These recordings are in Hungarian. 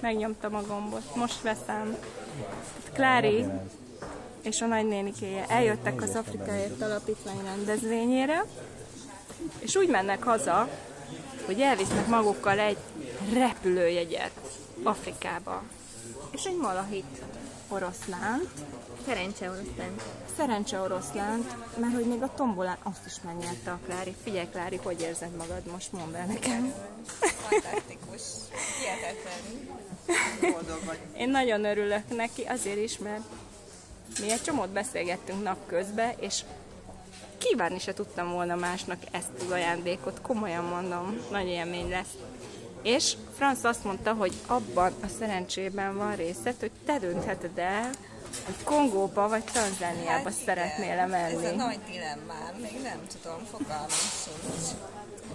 megnyomtam a gombot, most veszem. Klári és a nagynénikéje eljöttek az Afrikáért Alapítvány rendezvényére, és úgy mennek haza, hogy elvisznek magukkal egy repülőjegyet Afrikába. És egy malahit oroszlánt. Szerencse oroszlánt, mert hogy még a tombolán azt is megnyerte a Klári. Figyelj, Klári, hogy érzed magad most? Mondd el nekem. Fantasztikus. Hihetetlen. Boldog vagy. Én nagyon örülök neki, azért is, mert mi egy csomót beszélgettünk napközben, és kívánni se tudtam volna másnak ezt az ajándékot. Komolyan mondom, nagy élmény lesz. És Franz azt mondta, hogy abban a szerencsében van részed, hogy te döntheted el, hogy Kongóba vagy Tanzániába szeretnél menni. Ez a nagy dilemmám, még nem tudom, fogalmam sincs.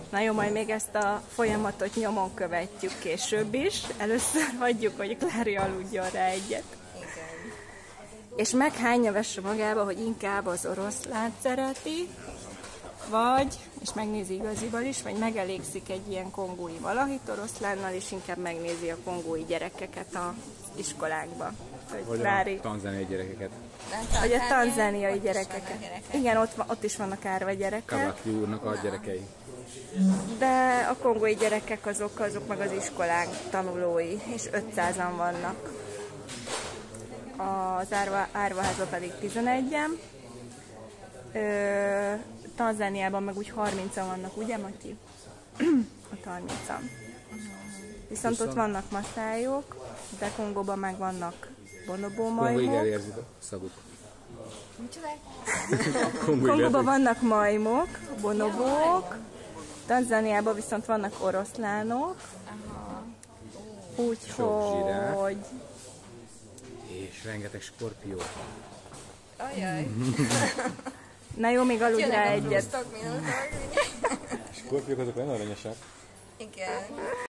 Na jó, majd még ezt a folyamatot nyomon követjük később is. Először hagyjuk, hogy Klári aludjon rá egyet. Igen. És meghányja vesse magába, hogy inkább az oroszlánt szereti, vagy, és megnézi igaziból is, vagy megelégszik egy ilyen kongói valahit oroszlánnal, és inkább megnézi a kongói gyerekeket az iskolákba. Vagy a tanzániai gyerekeket. Vagy a tanzániai gyerekeket. Igen, ott is vannak árva gyerekek. Kavaki úrnak a gyerekei. De a kongói gyerekek azok meg az iskolánk tanulói, és 500-an vannak. Az árvaházban pedig 11-en. Tanzániában meg úgy 30-an vannak, ugye, Matyi? Ott 30-an. Viszont ott vannak maszályok, de Kongóban meg vannak bonobó majmok. Kongóig elérzik a szavuk. Kongóban vannak majmok, bonobók, Tanzániában viszont vannak oroszlánok. Úgyhogy... És rengeteg skorpió. Ajaj. Na jó, még aludj rá egyet. Skorpiók azok nagyon aranyosak. Igen.